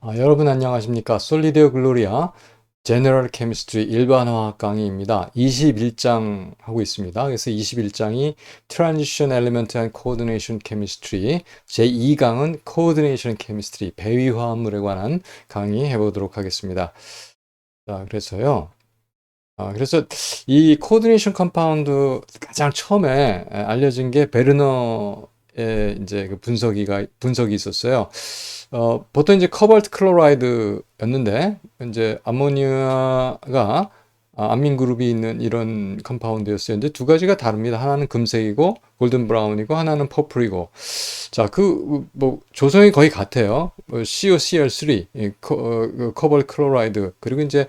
여러분 안녕하십니까? 솔리드 글로리아 제너럴 케미스트리 일반화학 강의입니다. 21장 하고 있습니다. 그래서 21장이 Transition Element and Coordination Chemistry, 제2강은 Coordination Chemistry, 배위화합물에 관한 강의 해보도록 하겠습니다. 자, 그래서 이 코디네이션 컴파운드 가장 처음에 알려진 게 베르너의 이제 그 분석이 있었어요. 보통 이제 커발트 클로라이드였는데 이제 암모니아가 암민 그룹이 있는 이런 컴파운드였어요. 이제 두 가지가 다릅니다. 하나는 금색이고 골든 브라운이고 하나는 퍼플이고. 자, 뭐 조성이 거의 같아요. COCl3, 커발트 클로라이드 그리고 이제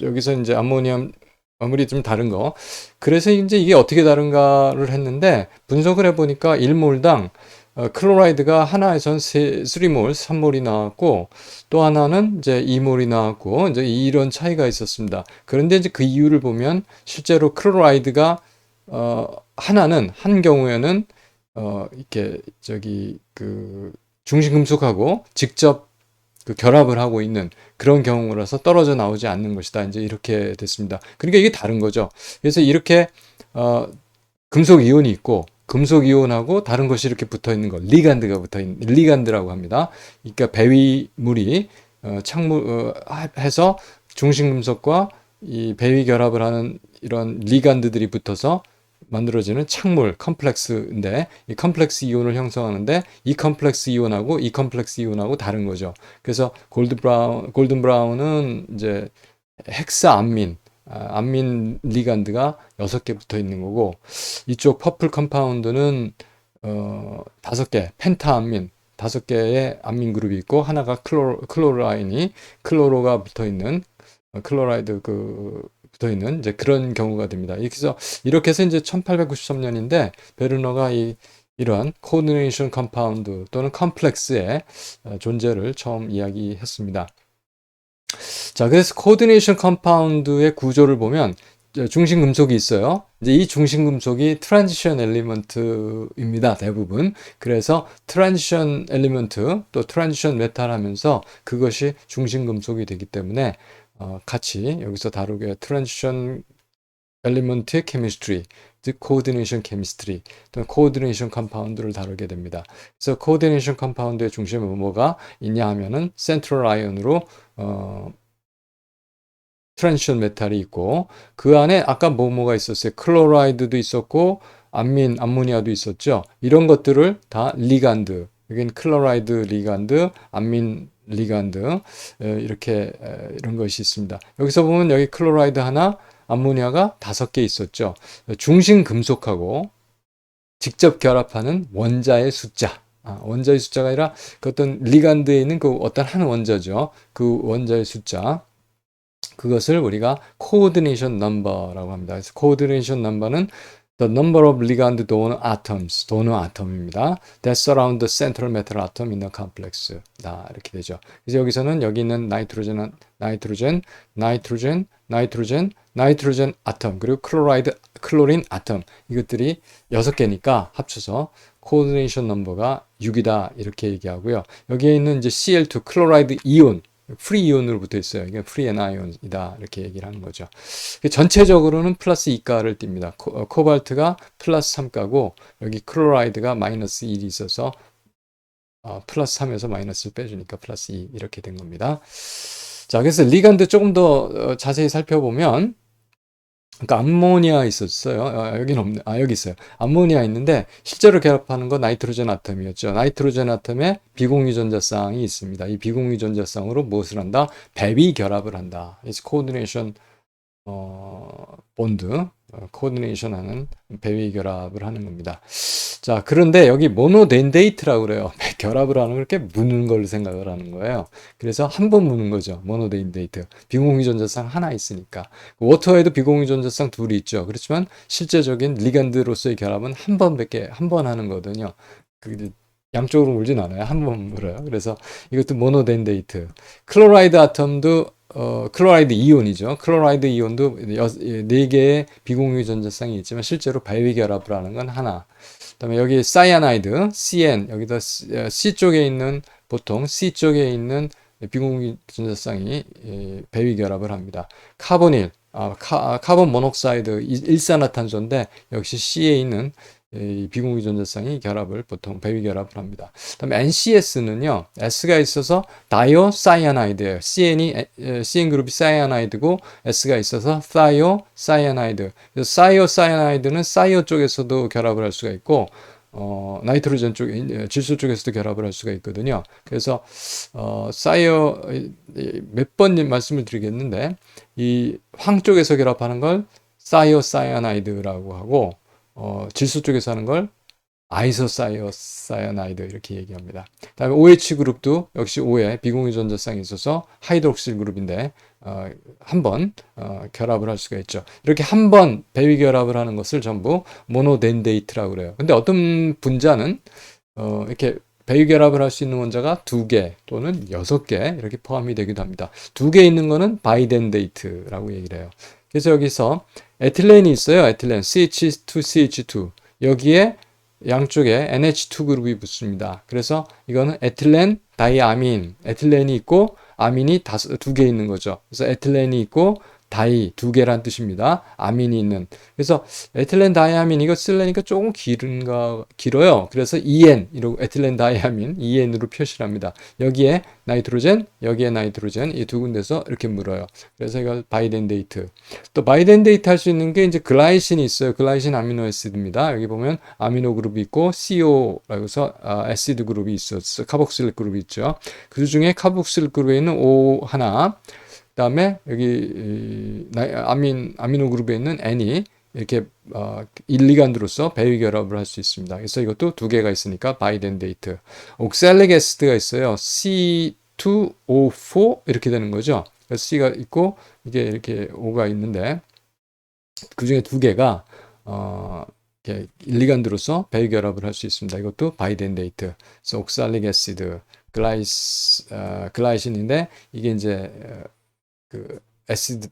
여기서 이제 암모니엄 아무리 좀 다른 거. 그래서 이제 이게 어떻게 다른가를 했는데 분석을 해보니까 1몰당 클로라이드가 하나에선 3몰, 3몰이 나왔고 또 하나는 이제 2몰이 나왔고 이제 이런 차이가 있었습니다. 그런데 이제 그 이유를 보면 실제로 클로라이드가 하나는 한 경우에는 이렇게 중심금속하고 직접 그 결합을 하고 있는 그런 경우라서 떨어져 나오지 않는 것이다. 이제 이렇게 됐습니다. 그러니까 이게 다른 거죠. 그래서 이렇게 어, 금속 이온이 있고 금속 이온하고 다른 것이 이렇게 붙어 있는 거, 리간드가 붙어 있는 리간드라고 합니다. 그러니까 배위물이 해서 중심 금속과 이 배위 결합을 하는 이런 리간드들이 붙어서 만들어지는 착물 컴플렉스인데 이 컴플렉스 이온을 형성하는데 이 컴플렉스 이온하고 이 컴플렉스 이온하고 다른 거죠. 그래서 골든 브라운은 이제 헥사암민 암민 리간드가 6개 붙어 있는 거고 이쪽 퍼플 컴파운드는 5개 펜타암민 5개의 암민 그룹이 있고 하나가 클로라인이 클로로가 붙어 있는 클로라이드 붙어 있는 이제 그런 경우가 됩니다. 이렇게 해서 이제 1893년인데 베르너가 이러한 코디네이션 컴파운드 또는 컴플렉스의 존재를 처음 이야기했습니다. 자, 그래서 코디네이션 컴파운드의 구조를 보면 중심 금속이 있어요. 이제 이 중심 금속이 트랜지션 엘리먼트입니다. 대부분. 그래서 트랜지션 엘리먼트 또 트랜지션 메탈 하면서 그것이 중심 금속이 되기 때문에 같이 여기서 다루게 트랜지션 엘리먼트의 케미스트리, 즉 코디네이션 케미스트리 또는 코디네이션 컴파운드를 다루게 됩니다. 그래서 코디네이션 컴파운드의 중심에 뭐가 있냐 하면은 센트럴 아이언으로 트랜지션 메탈이 있고 그 안에 아까 뭐가 있었어요? 클로라이드도 있었고 암모니아도 있었죠. 이런 것들을 다 리간드, 여기는 클로라이드 리간드, 암민 리간드 이렇게 이런 것이 있습니다. 여기서 보면 여기 클로라이드 하나, 암모니아가 5개 있었죠. 중심 금속하고 직접 결합하는 원자의 숫자. 원자의 숫자가 아니라 그 어떤 리간드에 있는 그 어떤 한 원자죠. 그 원자의 숫자. 그것을 우리가 coordination number라고 합니다. 그래서 coordination number는 the number of ligand donor atoms, donor atom입니다. that surround the central metal atom in the complex. 이렇게 되죠. 그래서 여기서는 여기 있는 나이트로젠, 나이트로젠 아톰, 그리고 클로린 아톰 이것들이 6개니까 합쳐서 coordination number가 6이다 이렇게 얘기하고요. 여기에 있는 이제 Cl2 클로라이드 이온 프리 이온으로 붙어 있어요. 이게 프리 애나이온이다. 이렇게 얘기를 하는 거죠. 전체적으로는 플러스 2가를 띱니다. 코발트가 플러스 3가고 여기 클로라이드가 마이너스 1이 있어서 플러스 3에서 마이너스를 빼주니까 플러스 2 이렇게 된 겁니다. 자, 그래서 리간드 조금 더 자세히 살펴보면 그러니까 암모니아 있었어요. 여기는 없네. 여기 있어요. 암모니아 있는데 실제로 결합하는 건 나이트로젠 아톰이었죠. 나이트로젠 아톰에 비공유 전자쌍이 있습니다. 이 비공유 전자쌍으로 무엇을 한다? 배비 결합을 한다. It's coordination 본드, 코디네이션 하는 배위 결합을 하는 겁니다. 자, 그런데 여기 모노덴데이트라고 그래요. 결합을 하는 걸 이렇게 무는 걸 생각을 하는 거예요. 그래서 한 번 무는 거죠. 모노덴데이트. 비공유 전자쌍 하나 있으니까. 워터에도 비공유 전자쌍 둘이 있죠. 그렇지만 실제적인 리간드로서의 결합은 한 번 하는 거거든요. 양쪽으로 물진 않아요. 한 번 물어요. 그래서 이것도 모노덴데이트. 클로라이드 아톰도 클로라이드 이온이죠. 클로라이드 이온도 4개의 비공유 전자쌍이 있지만 실제로 배위 결합을 하는 건 하나. 그다음에 여기 사이아나이드, CN 여기다 C 쪽에 있는 보통 C 쪽에 있는 비공유 전자쌍이 배위 결합을 합니다. 카보닐, 카본 모녹사이드 일산화탄소인데 역시 C에 있는 이 비공유 전자쌍이 결합을 보통 배위 결합을 합니다. 그다음에 NCS는요, S가 있어서 다이오사이아나이드예요. CN 그룹이 사이아나이드고 S가 있어서 사이오사이아나이드. 사이오사이아나이드는 사이오 쪽에서도 결합을 할 수가 있고 나이트로젠 쪽, 질소 쪽에서도 결합을 할 수가 있거든요. 그래서 사이오 몇 번 말씀을 드리겠는데 이 황 쪽에서 결합하는 걸 사이오사이아나이드라고 하고 질소 쪽에서 하는 걸 아이소사이오사이아나이드 이렇게 얘기합니다. 다음에 OH 그룹도 역시 O에 비공유 전자쌍이 있어서 하이드록실 그룹인데 한 번 결합을 할 수가 있죠. 이렇게 한 번 배위 결합을 하는 것을 전부 모노덴데이트라고 그래요. 근데 어떤 분자는 이렇게 배위 결합을 할 수 있는 원자가 2개 또는 6개 이렇게 포함이 되기도 합니다. 2개 있는 거는 바이덴데이트라고 얘기를 해요. 그래서 여기서 에틸렌이 있어요. 에틸렌 CH2CH2 여기에 양쪽에 NH2 그룹이 붙습니다. 그래서 이거는 에틸렌 다이아민, 에틸렌이 있고 아민이 2개 있는 거죠. 그래서 에틸렌이 있고 다이 2개란 뜻입니다. 아민이 있는. 그래서 에틸렌 다이아민 이거 쓰려니까 조금 길어요. 그래서 EN 이러고 에틸렌 다이아민 EN으로 표시를 합니다. 여기에 나이트로젠, 여기에 나이트로젠 이 두 군데서 이렇게 물어요. 그래서 이걸 바이덴데이트. 또 바이덴데이트 할 수 있는 게 이제 글라이신이 있어요. 글라이신 아미노 애시드입니다. 여기 보면 아미노 그룹이 있고 CO라고 해서 애시드 그룹이 있었어. 카복실 그룹이 있죠. 그 중에 카복실 그룹에 있는 O 하나 그다음에 여기 아미노 그룹에 있는 N이 이렇게 일리간드로서 배위 결합을 할 수 있습니다. 그래서 이것도 2개가 있으니까 바이덴데이트. 옥살릭 애시드가 있어요. C2O4 이렇게 되는 거죠. 그래서 C가 있고 이게 이렇게 O가 있는데 그 중에 2개가 이렇게 일리간드로서 배위 결합을 할 수 있습니다. 이것도 바이덴데이트. 그래서 옥살릭 애시드, 글라이신인데 이게 이제 그 애시드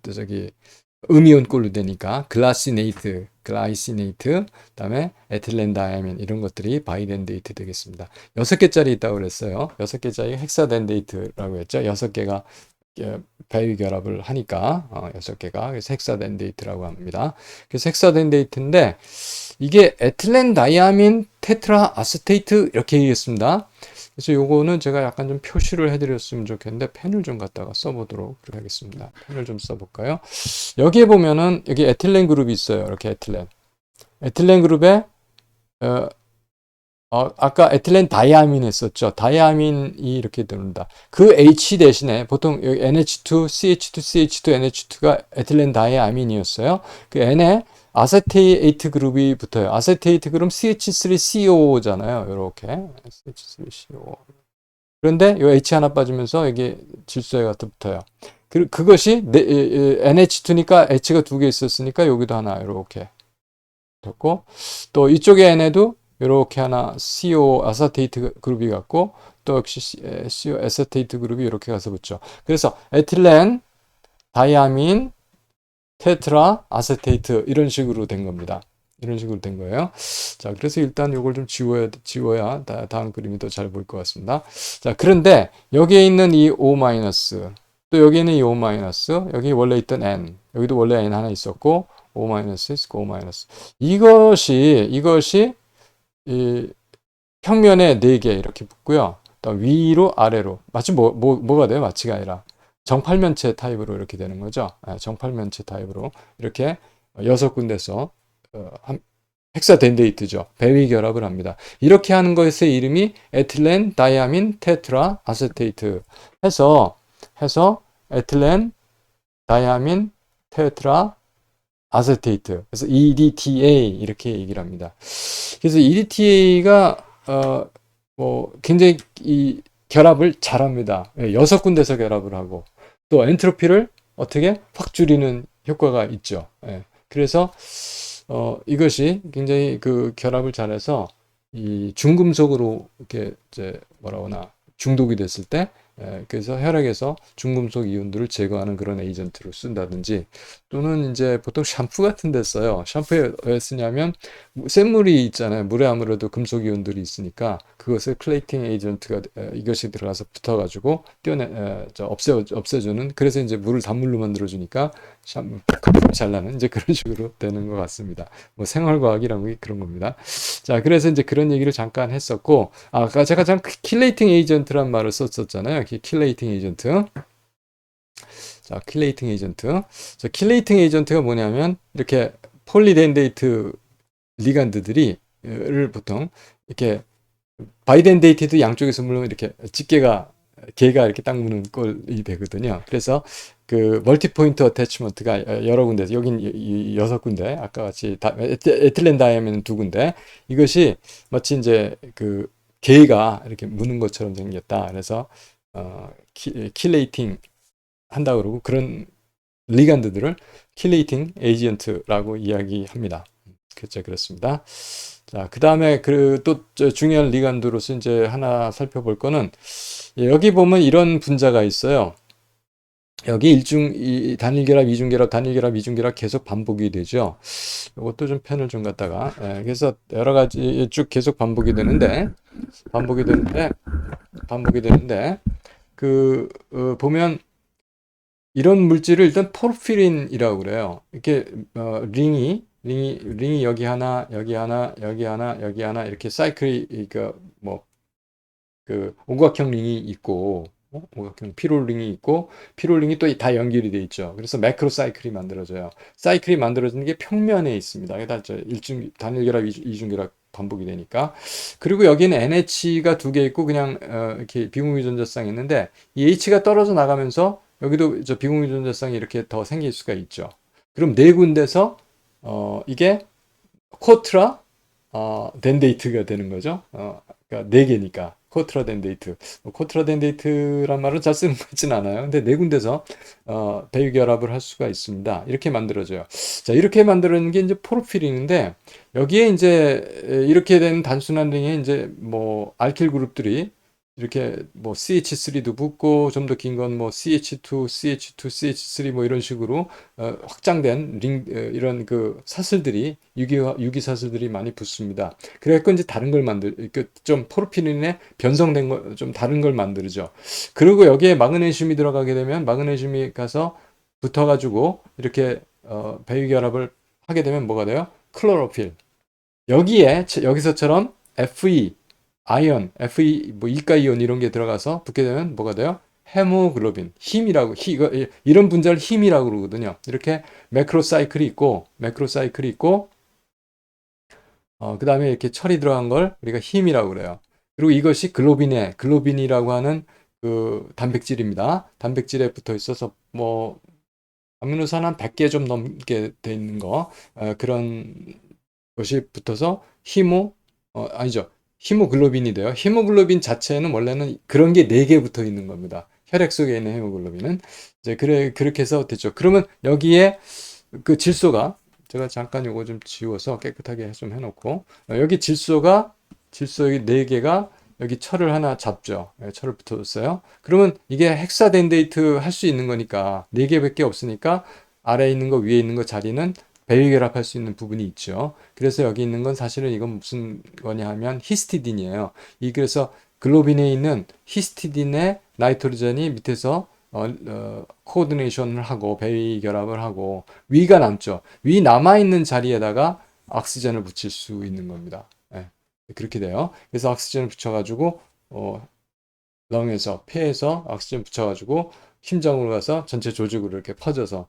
음이온꼴로 되니까 글라이시네이트, 그다음에 에틸렌 다이아민 이런 것들이 바이덴데이트 되겠습니다. 6개짜리 있다고 그랬어요. 6개짜리 헥사덴데이트라고 했죠. 6개가 배위 결합을 하니까 6개가 그래서 헥사덴데이트라고 합니다. 그래서 헥사덴데이트인데 이게 에틸렌 다이아민 테트라 아세테이트 이렇게 얘기했습니다. 그래서 요거는 제가 약간 좀 표시를 해드렸으면 좋겠는데 펜을 좀 갖다가 써보도록 하겠습니다. 펜을 좀 써볼까요? 여기에 보면은 여기 에틸렌 그룹이 있어요. 이렇게 에틸렌 그룹에 아까 에틸렌 다이아민 했었죠. 다이아민이 이렇게 들어온다. 그 H 대신에 보통 여기 NH2, CH2, CH2, NH2가 에틸렌 다이아민이었어요. 그 N에 아세테이트 그룹이 붙어요. 아세테이트 그룹 CH3CO잖아요. 이렇게 CH3CO. 그런데 이 H 하나 빠지면서 이게 질소에 갖다 붙어요. 그것이 NH2니까 H가 2개 있었으니까 여기도 하나 이렇게 붙었고 또 이쪽에 N에도 이렇게 하나 CO 아세테이트 그룹이 갖고 또 역시 CO 아세테이트 그룹이 이렇게 가서 붙죠. 그래서 에틸렌 다이아민 테트라 아세테이트 이런 식으로 된 겁니다. 이런 식으로 된 거예요. 자, 그래서 일단 이걸 좀 지워야 다음 그림이 더 잘 보일 것 같습니다. 자, 그런데 여기에 있는 이 O-, 또 여기에는 이 O-, 여기 원래 있던 N, 여기도 원래 N 하나 있었고 O- 있고 O-. 이것이 이 평면에 4개 이렇게 붙고요. 또 위로 아래로 마치 뭐가 돼요? 마치가 아니라 정팔면체 타입으로 이렇게 되는 거죠. 정팔면체 타입으로 이렇게 6군데서 헥사덴데이트죠. 배위 결합을 합니다. 이렇게 하는 것의 이름이 에틸렌 다이아민 테트라 아세테이트 해서 에틸렌 다이아민 테트라 아세테이트. 그래서 EDTA 이렇게 얘기를 합니다. 그래서 EDTA가 굉장히 이 결합을 잘합니다. 6군데서 결합을 하고 또 엔트로피를 어떻게 확 줄이는 효과가 있죠. 그래서 이것이 굉장히 그 결합을 잘해서 이 중금속으로 이렇게 이제 뭐라거나 중독이 됐을 때 그래서 혈액에서 중금속 이온들을 제거하는 그런 에이전트로 쓴다든지 또는 이제 보통 샴푸 같은 데 써요. 샴푸에 왜 쓰냐면 쇳물이 있잖아요. 물에 아무래도 금속 이온들이 있으니까 그것을 클레이팅 에이전트가 이것이 들어가서 붙어가지고 없애주는 그래서 이제 물을 단물로 만들어주니까 거품이 잘 나는 이제 그런 식으로 되는 것 같습니다. 뭐 생활과학이라는 게 그런 겁니다. 자, 그래서 이제 그런 얘기를 잠깐 했었고, 아까 제가 잠깐 킬레이팅 에이전트란 말을 썼었잖아요. 킬레이팅 에이전트. 자, 킬레이팅 에이전트. 자, 킬레이팅 에이전트가 뭐냐면 이렇게 폴리덴데이트 리간드들이 를 보통 이렇게 바이덴데이트도 양쪽에서 물론 이렇게 집게가 개가 이렇게 딱 무는 꼴이 되거든요. 그래서 그 멀티포인트 어태치먼트가 여러 군데, 여긴 6군데, 아까 같이 에틸렌 다이아몬드 2군데, 이것이 마치 이제 그 개가 이렇게 무는 것처럼 생겼다. 그래서 킬레이팅 한다 그러고 그런 리간드들을 킬레이팅 에이전트라고 이야기합니다. 그렇죠, 그렇습니다. 자, 그 다음에 그 또 중요한 리간드로서 이제 하나 살펴볼 거는 여기 보면 이런 분자가 있어요. 여기 단일결합, 이중결합, 단일결합, 이중결합 계속 반복이 되죠. 이것도 좀 편을 좀 갖다가 그래서 여러 가지 쭉 계속 반복이 되는데 보면 이런 물질을 일단 포르피린이라고 그래요. 이렇게 링이 여기 하나, 여기 하나, 여기 하나, 여기 하나 이렇게 사이클이 그러니까 그 오각형 링이 있고 오각형 피롤 링이 있고 피롤 링이 또 다 연결이 돼 있죠. 그래서 매크로 사이클이 만들어져요. 사이클이 만들어지는 게 평면에 있습니다. 그다 단일결합, 이중결합 반복이 되니까. 그리고 여기는 NH가 두 개 있고 그냥 이렇게 비공유전자쌍이 있는데 이 H가 떨어져 나가면서 여기도 저 비공유전자쌍이 이렇게 더 생길 수가 있죠. 그럼 네 군데서 이게 코트라 덴데이트가 되는 거죠. 그러니까 네 개니까 코트라 덴데이트. 코트라 덴데이트란 말은 잘 쓰는 것 같진 않아요. 근데 네 군데서 배유 결합을 할 수가 있습니다. 이렇게 만들어져요. 자, 이렇게 만들어지는 게 이제 포르피린인데 여기에 이제 이렇게 된 단순한 링에 이제 뭐 알킬 그룹들이 이렇게 뭐 CH3도 붙고 좀 더 긴 건 뭐 CH2, CH2, CH3 뭐 이런 식으로 확장된 이런 그 사슬들이 유기 사슬들이 많이 붙습니다. 그래갖고 이제 다른 걸 좀 포르피린에 변성된 거 좀 다른 걸 만들죠. 그리고 여기에 마그네슘이 들어가게 되면 마그네슘이 가서 붙어가지고 이렇게 배유 결합을 하게 되면 뭐가 돼요? 클로로필. 여기서처럼 Fe 아이언, Fe, 뭐 이가 이온 이런 게 들어가서 붙게 되면 뭐가 돼요? 헤모글로빈, 이런 분자를 힘이라고 그러거든요. 이렇게 매크로사이클이 있고, 그 다음에 이렇게 철이 들어간 걸 우리가 힘이라고 그래요. 그리고 이것이 글로빈이라고 하는 그 단백질입니다. 단백질에 붙어 있어서 뭐 아미노산 한 100개 좀 넘게 돼 있는 그런 것이 붙어서 아니죠. 히모글로빈이 돼요. 히모글로빈 자체는 원래는 그런 게 4개 붙어 있는 겁니다. 혈액 속에 있는 헤모글로빈은. 이제 그렇게 해서 됐죠. 그러면 여기에 그 질소가 제가 잠깐 요거 좀 지워서 깨끗하게 좀 해놓고 여기 질소의 4개가 여기 철을 하나 잡죠. 철을 붙어줬어요. 그러면 이게 헥사덴데이트 할 수 있는 거니까 4개밖에 없으니까 아래에 있는 거 위에 있는 거 자리는 배위결합할 수 있는 부분이 있죠. 그래서 여기 있는 건 사실은 이건 무슨 거냐 하면 히스티딘이에요. 그래서 글로빈에 있는 히스티딘의 나이트로젠이 밑에서 코오디네이션을 하고 배위결합을 하고 위가 남죠. 위 남아있는 자리에다가 옥시전을 붙일 수 있는 겁니다. 예, 그렇게 돼요. 그래서 옥시전을 붙여가지고 폐에서 옥시전 붙여가지고 심장으로 가서 전체 조직으로 이렇게 퍼져서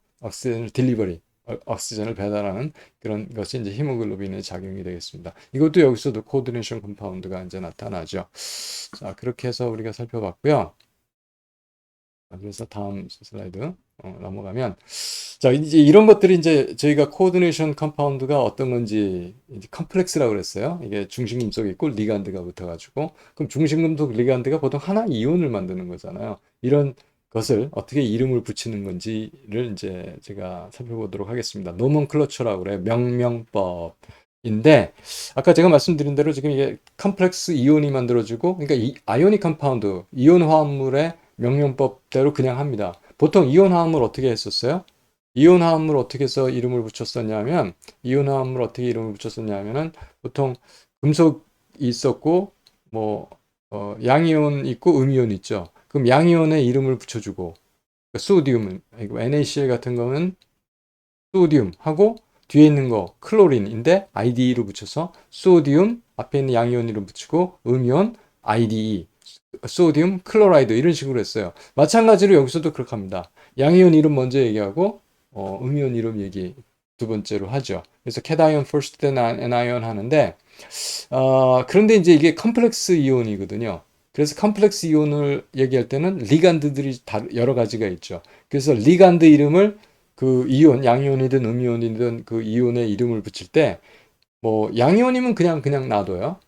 옥시전을 배달하는 그런 것이 이제 히모글로빈의 작용이 되겠습니다. 이것도 여기서도 코오디네이션 컴파운드가 이제 나타나죠. 자, 그렇게 해서 우리가 살펴봤고요. 그래서 다음 슬라이드 넘어가면 자, 이제 이런 것들이 이제 저희가 코오디네이션 컴파운드가 어떤 건지 이제 컴플렉스라고 그랬어요. 이게 중심금속이 있고 리간드가 붙어가지고 그럼 중심금속 리간드가 보통 하나 이온을 만드는 거잖아요. 이런 것을 어떻게 이름을 붙이는 건지를 이제 제가 살펴보도록 하겠습니다. 노먼클러처라고 그래요. 명명법인데 아까 제가 말씀드린 대로 지금 이게 컴플렉스 이온이 만들어지고 그러니까 이 아이오닉 컴파운드 이온 화합물의 명령법대로 그냥 합니다. 보통 이온 화합물 어떻게 했었어요? 이온 화합물 어떻게 해서 이름을 붙였었냐면, 이온 화합물 어떻게 이름을 붙였었냐면은, 보통 금속이 있었고, 뭐, 양이온 있고 음이온 있죠. 그럼 양이온에 이름을 붙여주고, 소디움, NaCl 같은 거는 소디움 하고, 뒤에 있는 거 클로린인데 IDE로 붙여서 소디움 앞에 있는 양이온 이름 붙이고 음이온 IDE 소디움 클로라이드 이런 식으로 했어요. 마찬가지로 여기서도 그렇게 합니다. 양이온 이름 먼저 얘기하고 음이온 이름 얘기 두 번째로 하죠. 그래서 캣아이온 first then anion 하는데 그런데 이제 이게 컴플렉스 이온이거든요. 그래서 컴플렉스 이온을 얘기할 때는 리간드들이 여러 가지가 있죠. 그래서 리간드 이름을 그 이온, 양이온이든 음이온이든 그 이온의 이름을 붙일 때, 뭐, 양이온이면 그냥 놔둬요.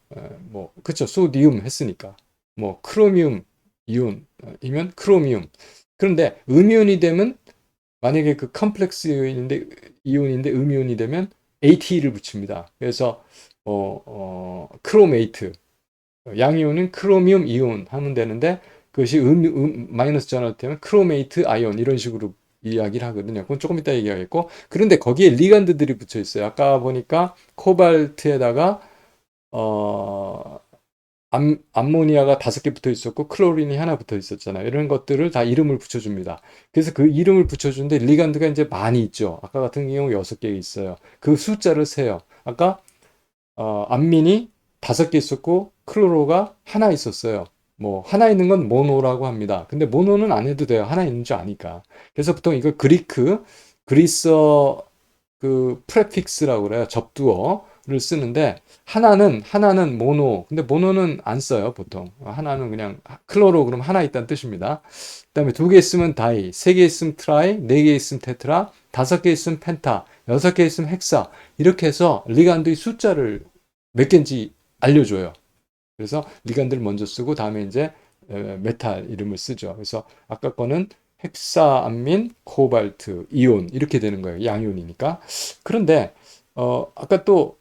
뭐, 그쵸. 소디움 했으니까. 뭐, 크로미움 이온이면 크로미움. 그런데 음이온이 되면, 만약에 그 컴플렉스 이온인데 음이온이 되면 AT를 붙입니다. 그래서, 크로메이트. 양이온은 크로미움 이온 하면 되는데, 그것이 마이너스 전환 되면 크로메이트 아이온 이런 식으로 이야기를 하거든요. 그건 조금 이따 얘기하겠고. 그런데 거기에 리간드들이 붙여 있어요. 아까 보니까 코발트에다가 어 암모니아가 5개 붙어 있었고 클로린이 하나 붙어 있었잖아요. 이런 것들을 다 이름을 붙여줍니다. 그래서 그 이름을 붙여주는데 리간드가 이제 많이 있죠. 아까 같은 경우 6개 있어요. 그 숫자를 세요. 아까 암민이 5개 있었고 클로로가 하나 있었어요. 뭐 하나 있는 건 모노라고 합니다. 근데 모노는 안 해도 돼요. 하나 있는 줄 아니까. 그래서 보통 이걸 그리스어 그 프레픽스라고 그래요. 접두어를 쓰는데 하나는 모노. 근데 모노는 안 써요, 보통. 하나는 그냥 클로로 그럼 하나 있다는 뜻입니다. 그다음에 2개 있으면 다이, 3개 있으면 트라이, 4개 있으면 테트라, 5개 있으면 펜타, 6개 있으면 헥사. 이렇게 해서 리간드의 숫자를 몇 개인지 알려줘요. 그래서 리간드를 먼저 쓰고 다음에 이제 메탈 이름을 쓰죠. 그래서 아까 거는 헥사암민, 코발트, 이온 이렇게 되는 거예요. 양이온이니까. 그런데 아까 또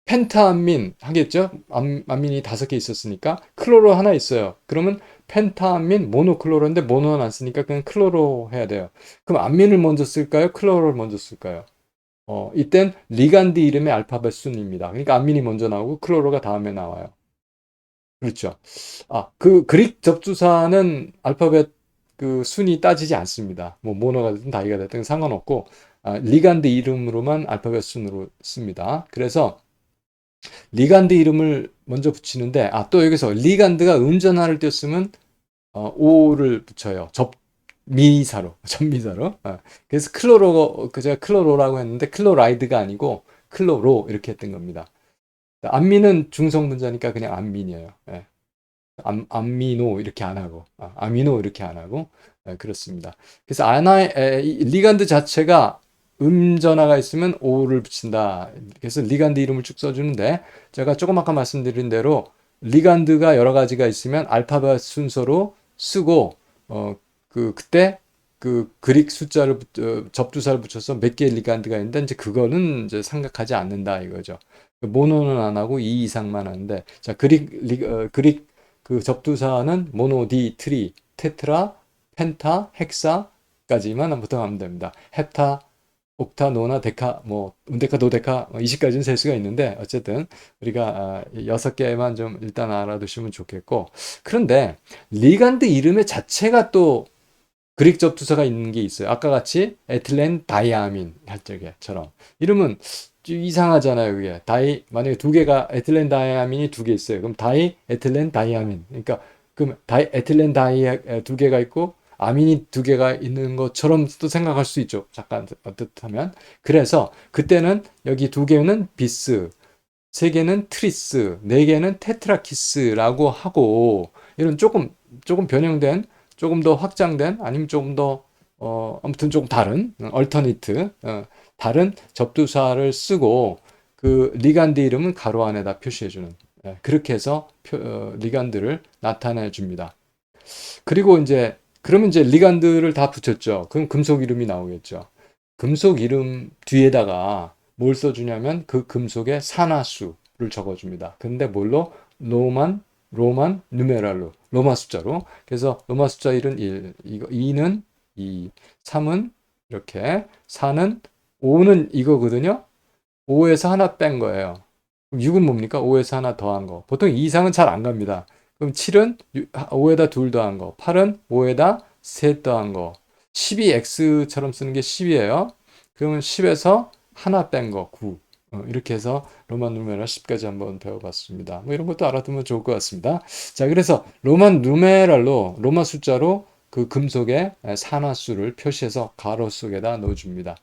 펜타암민 하겠죠? 암민이 5개 있었으니까 클로로 하나 있어요. 그러면 펜타암민 모노클로로인데 모노는 안 쓰니까 그냥 클로로 해야 돼요. 그럼 암민을 먼저 쓸까요? 클로로를 먼저 쓸까요? 이땐 리간드 이름의 알파벳 순입니다. 그러니까 암민이 먼저 나오고 클로로가 다음에 나와요. 그렇죠. 그 그릭 접두사는 알파벳 그 순위 따지지 않습니다. 뭐 모노가 됐든 다이가 됐든 상관없고 리간드 이름으로만 알파벳 순으로 씁니다. 그래서 리간드 이름을 먼저 붙이는데 또 여기서 리간드가 음전화를 띄었으면 O를 붙여요. 미사로, 접미사로. 그래서 제가 클로로라고 했는데 클로라이드가 아니고 클로로 이렇게 했던 겁니다. 암민은 중성분자니까 그냥 암민이에요. 예. 암미노 이렇게 안 하고, 아미노 이렇게 안 하고, 그렇습니다. 그래서 리간드 자체가 음전화가 있으면 O를 붙인다. 그래서 리간드 이름을 쭉 써주는데, 제가 조금 아까 말씀드린 대로 리간드가 여러 가지가 있으면 알파벳 순서로 쓰고, 그때 그 그릭 숫자를 접두사를 붙여서 몇 개의 리간드가 있는데 이제 그거는 이제 생각하지 않는다 이거죠. 모노는 안 하고 2 이상만 하는데 자 그릭 그 접두사는 모노, 디, 트리, 테트라, 펜타, 헥사까지만 보통 하면 됩니다. 헵타, 옥타, 노나, 데카, 뭐 운데카, 도데카 20까지는 셀 수가 있는데 어쨌든 우리가 6개만 좀 일단 알아두시면 좋겠고 그런데 리간드 이름의 자체가 또 그릭 접두사가 있는 게 있어요. 아까 같이 에틸렌 다이아민 할 적에처럼 이름은 좀 이상하잖아요. 그게 만약에 2개가 에틸렌 다이아민이 2개 있어요. 그럼 에틸렌 다이아민. 그러니까 그럼 에틸렌 다이 2개가 있고 아민이 2개가 있는 것처럼 또 생각할 수 있죠. 잠깐 어떻다면 그래서 그때는 여기 2개는 비스, 3개는 트리스, 4개는 테트라키스라고 하고 이런 조금 변형된 조금 더 확장된 아니면 조금 더 아무튼 조금 다른 얼터니트 다른 접두사를 쓰고 그 리간드 이름은 가로 안에다 표시해주는 그렇게 해서 리간드를 나타내 줍니다. 그리고 그러면 이제 리간드를 다 붙였죠. 그럼 금속 이름이 나오겠죠. 금속 이름 뒤에다가 뭘 써주냐면 그 금속의 산화수를 적어줍니다. 근데 뭘로? 로만 누메랄로, 로마 숫자로. 그래서 로마 숫자 1은 1, 이거 2는 2, 3은 이렇게, 4는 5는 이거거든요. 5에서 하나 뺀 거예요. 그럼 6은 뭡니까? 5에서 하나 더한 거. 보통 2 이상은 잘 안 갑니다. 그럼 7은 5에다 둘 더한 거. 8은 5에다 셋 더한 거. 10이 x처럼 쓰는 게 10이에요. 그러면 10에서 하나 뺀 거, 9. 이렇게 해서 로만 누메랄 10까지 한번 배워봤습니다. 뭐 이런 것도 알아두면 좋을 것 같습니다. 자, 그래서 로만 누메랄로, 로마 숫자로 그 금속의 산화수를 표시해서 가로 속에다 넣어줍니다.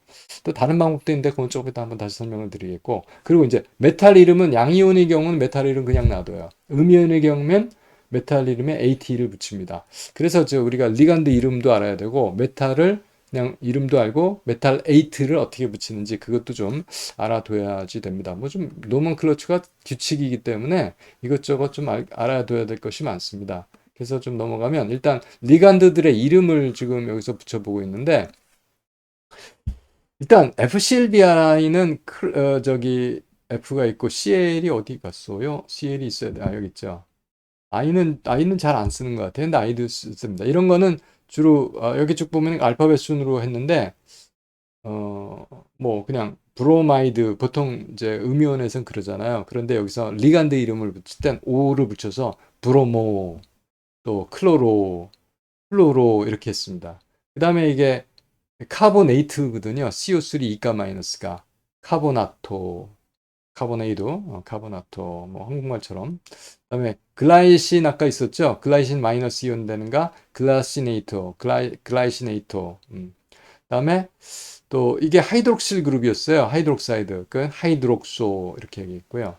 또 다른 방법도 있는데 그건 조금 이따 한번 다시 설명을 드리겠고, 그리고 이제 메탈 이름은 양이온의 경우는 메탈 이름 그냥 놔둬요. 음이온의 경우면 메탈 이름에 AT를 붙입니다. 그래서 우리가 리간드 이름도 알아야 되고 메탈을 그냥 이름도 알고 메탈 에이트를 어떻게 붙이는지 그것도 좀 알아둬야지 됩니다. 뭐 좀 노먼클러처가 규칙이기 때문에 이것저것 좀 알아둬야 될 것이 많습니다. 그래서 좀 넘어가면 일단 리간드들의 이름을 지금 여기서 붙여보고 있는데, 일단 FCLBRI는 저기 F가 있고 CL이 어디 갔어요? CL이 있어야 돼. 아, 여기 있죠. I는 잘 안 쓰는 것 같아요. 근데 I도 씁니다. 이런 거는 주로 여기 쭉 보면 알파벳 순으로 했는데 뭐 그냥 브로마이드 보통 이제 음이온에서는 그러잖아요. 그런데 여기서 리간드 이름을 붙일 땐 O를 붙여서 브로모, 또 클로로, 플로로 이렇게 했습니다. 그 다음에 이게 카보네이트거든요. CO3 이가 마이너스가 카보나토, 카보네이도, 카보나토, 뭐 한국말처럼. 그다음에 글라이신 아까 있었죠? 글라이신 마이너스 이온 되는가? 글라시네이토, 글라이시네이토. 그다음에 또 이게 하이드록실 그룹이었어요. 하이드록사이드, 그 하이드록소 이렇게 얘기했고요.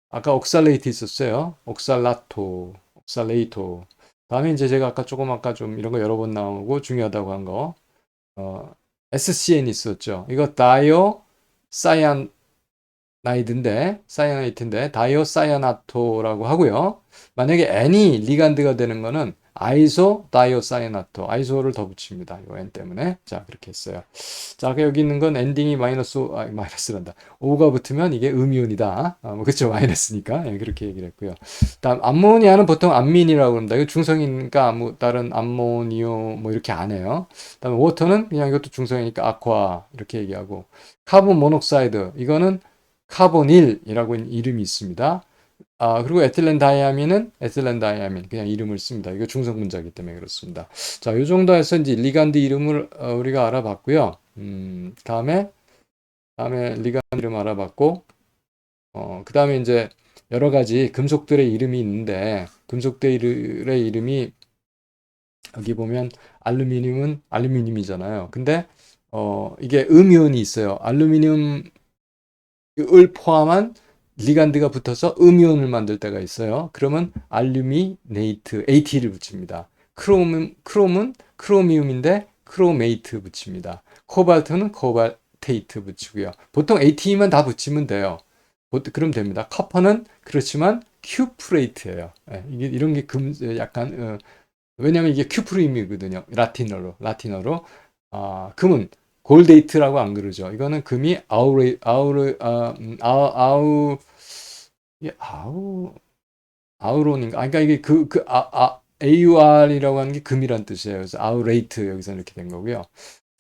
아까 옥살레이트 있었어요. 옥살라토, 옥살레이토. 다음에 이제 제가 아까 좀 이런 거 여러 번 나오고 중요하다고 한 거, 어, SCN 있었죠. 이거 다이오 사이아나이트인데 다이오사이아나토라고 하고요. 만약에 N이 리간드가 되는 거는 아이소 다이오사이아나토, 아이소를 더 붙입니다. 이 N 때문에. 자, 그렇게 했어요. 자, 여기 있는 건 엔딩이 마이너스란다. O가 붙으면 이게 음이온이다. 뭐 그쵸, 마이너스니까. 예, 그렇게 얘기를 했고요. 다음 암모니아는 보통 암민이라고 합니다. 이거 중성이니까 다른 암모니오 뭐 이렇게 안 해요. 다음에 워터는 그냥 이것도 중성이니까 아쿠아 이렇게 얘기하고, 카본 모녹사이드 이거는 카보닐이라고 이름이 있습니다. 그리고 에틸렌 다이아민은 에틸렌 다이아민 그냥 이름을 씁니다. 이거 중성 분자이기 때문에 그렇습니다. 자, 이 정도 해서 이제 리간드 이름을 우리가 알아봤고요. 다음에 리간드 이름 알아봤고, 그 다음에 이제 여러 가지 금속들의 이름이 있는데, 금속들의 이름이 여기 보면 알루미늄은 알루미늄이잖아요. 근데 이게 음이온이 있어요. 알루미늄 을 포함한 리간드가 붙어서 음이온을 만들 때가 있어요. 그러면 알루미네이트, AT를 붙입니다. 크롬은 크로미움인데 크로메이트 붙입니다. 코발트는 코발테이트 붙이고요. 보통 AT만 다 붙이면 돼요. 그럼 됩니다. 커퍼는 그렇지만 큐프레이트예요. 이게 이런 게 약간 왜냐면 이게 큐프림이거든요. 라틴어로. 금은 골데이트라고 안 그러죠. 이거는 금이 아우론인가? 그러니까 이게 AUR이라고 하는 게 금이란 뜻이에요. 그래서 아우레이트 여기서 이렇게 된 거고요.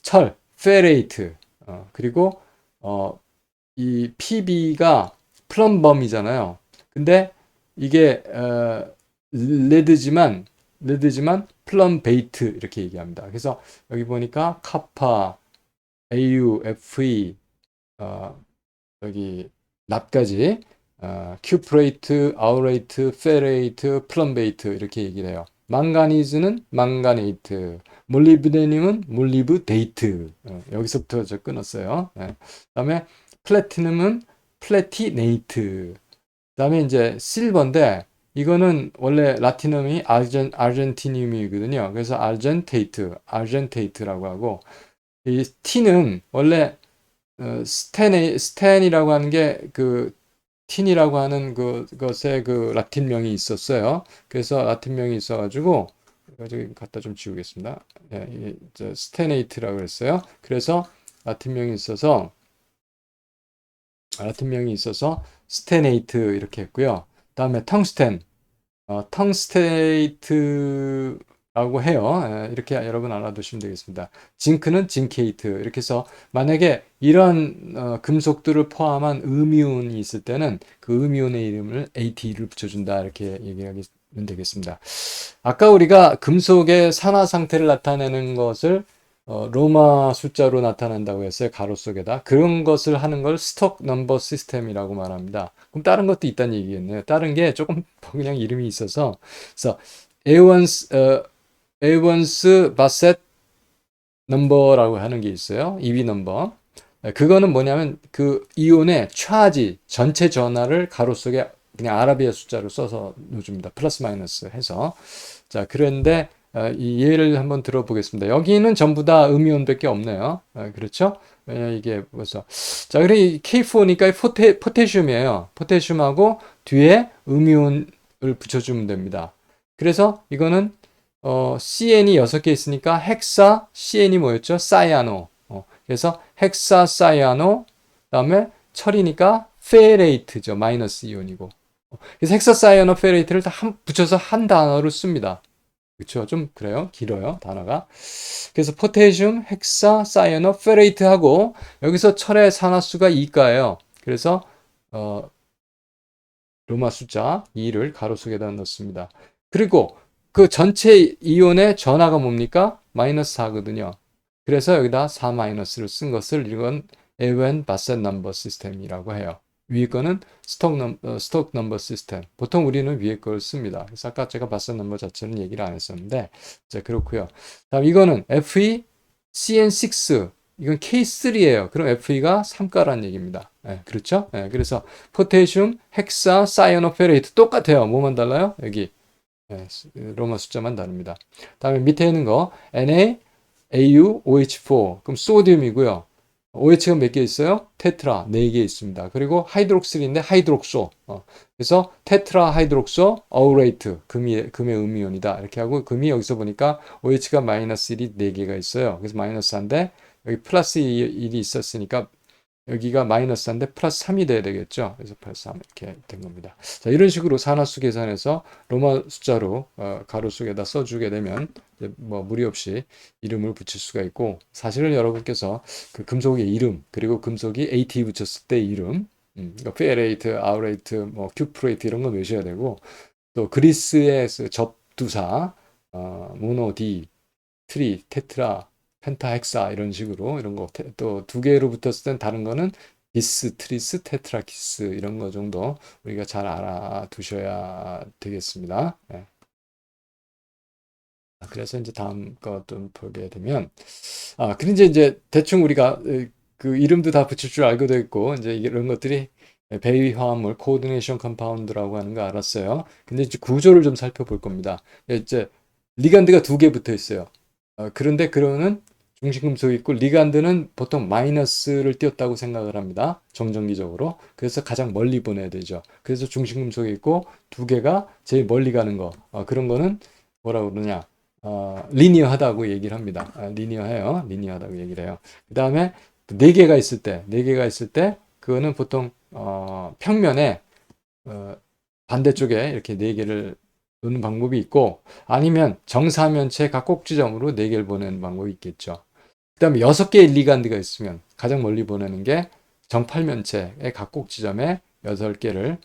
철, 페레이트. 그리고 이 PB가 플럼범이잖아요. 근데 이게 레드지만 플럼 베이트 이렇게 얘기합니다. 그래서 여기 보니까 카파, AU, FE, 여기 납까지 큐프레이트, 아우레이트, 페레이트, 플럼베이트 이렇게 얘기를 해요. 망가니즈는 망가네이트, 몰리브데늄은 몰리브데이트. 여기서부터 저 끊었어요. 그다음에 플래티넘은 플래티네이트. 그다음에 이제 실버인데 이거는 원래 라틴어이 아르젠티늄이거든요. 그래서 아르젠테이트라고 하고, 이 T는 원래 스텐이라고 하는 게 틴이라고 하는 그것의 라틴명이 있었어요. 그래서 라틴명이 있어가지고 저기 갖다 좀 지우겠습니다. 예, 스테네이트라고 했어요. 그래서 라틴명이 있어서 스테네이트 이렇게 했고요. 다음에 텅스텐 텅스테이트라고 해요. 이렇게 여러분 알아두시면 되겠습니다. 징크는 징케이트. 이렇게 해서 만약에 이런 금속들을 포함한 음이온이 있을 때는 그 음이온의 이름을 AT를 붙여준다. 이렇게 얘기하면 되겠습니다. 아까 우리가 금속의 산화 상태를 나타내는 것을 로마 숫자로 나타낸다고 했어요. 가로 속에다. 그런 것을 하는 걸 스톡 넘버 시스템이라고 말합니다. 그럼 다른 것도 있다는 얘기겠네요. 다른 게 조금 더 그냥 이름이 있어서. 그래서 에원스 바셋 넘버라고 하는 게 있어요. EV 넘버. 그거는 뭐냐면 그 이온의 차지 전체 전하를 가로 속에 그냥 아라비아 숫자로 써서 넣어줍니다. 플러스 마이너스 해서. 자, 그런데 이 예를 한번 들어보겠습니다. 여기는 전부 다 음이온밖에 없네요. 그렇죠? 왜냐 이게 벌써 자, 그래 K4니까 포테슘이에요. 포테슘하고 뒤에 음이온을 붙여주면 됩니다. 그래서 이거는 CN이 6개 있으니까 헥사 CN이 뭐였죠? 사이아노. 그래서 헥사 사이아노 그다음에 철이니까 페레이트죠. 마이너스 이온이고. 그래서 헥사 사이아노 페레이트를 다 붙여서 한 단어로 씁니다. 그렇죠? 좀 그래요. 길어요. 단어가. 그래서 포테슘, 헥사, 사이아노, 페레이트하고 여기서 철의 산화수가 2가예요. 그래서 로마 숫자 2를 가로 속에다 넣습니다. 그리고 그 전체 이온의 전하가 뭡니까? 마이너스 4거든요. 그래서 여기다 4 마이너스를 쓴 것을 이건 에웬 바셋 넘버 시스템이라고 해요. 위에 거는 스톡 넘버 시스템. 보통 우리는 위에 걸 씁니다. 그래서 아까 제가 바셋 넘버 자체는 얘기를 안 했었는데, 자, 그렇고요. 다음 이거는 FE CN6. 이건 K3예요. 그럼 FE가 3가라는 얘기입니다. 그렇죠? 그래서 포테슘, 헥사, 사이아노페레이트 똑같아요. 뭐만 달라요? 여기 로마 숫자만 다릅니다. 다음에 밑에 있는 거 Na, Au, OH4. 그럼 소듐이고요. OH가 몇 개 있어요? 테트라 4개 있습니다. 그리고 하이드록실인데 하이드록소. 그래서 테트라 하이드록소 어우레이트 금의 음이온이다. 이렇게 하고 금이 여기서 보니까 OH가 마이너스 1이 4개가 있어요. 그래서 마이너스 1인데 여기 플러스 1이 있었으니까 여기가 마이너스 4인데 플러스 3이 돼야 되겠죠. 그래서 플러스 3 이렇게 된 겁니다. 자, 이런 식으로 산화수 계산해서 로마 숫자로 가로 속에다 써주게 되면 뭐 무리 없이 이름을 붙일 수가 있고 사실은 여러분께서 그 금속의 이름 그리고 금속이 AT 붙였을 때 이름 그러니까 페레이트, 아우레이트, 뭐 큐프레이트 이런 거 외우셔야 되고 또 그리스의 접두사 모노, 디, 트리, 테트라 펜타헥사 이런 식으로 이런 거 또 2개로 붙었을 땐 다른 거는 비스, 트리스, 테트라키스 이런 거 정도 우리가 잘 알아두셔야 되겠습니다. 네. 그래서 이제 다음 거 좀 보게 되면 그런데 이제 대충 우리가 그 이름도 다 붙일 줄 알고 있고 이제 이런 것들이 배위 화합물 코오디네이션 컴파운드라고 하는 거 알았어요. 근데 이제 구조를 좀 살펴볼 겁니다. 이제 리간드가 2개 붙어 있어요. 그런데 그거는 중심금속이 있고 리간드는 보통 마이너스를 띄었다고 생각을 합니다. 정정기적으로. 그래서 가장 멀리 보내야 되죠. 그래서 중심금속이 있고 2개가 제일 멀리 가는 거. 그런 거는 뭐라고 그러냐. 리니어하다고 얘기를 합니다. 리니어해요. 리니어하다고 얘기를 해요. 그 다음에 4개가 있을 때, 4개가 있을 때 그거는 보통 평면에 반대쪽에 이렇게 4개를 놓는 방법이 있고 아니면 정사면체 각 꼭지점으로 4개를 보내는 방법이 있겠죠. 그 다음에 6개의 리간드가 있으면 가장 멀리 보내는 게 정팔면체의 각 꼭지점에 6개를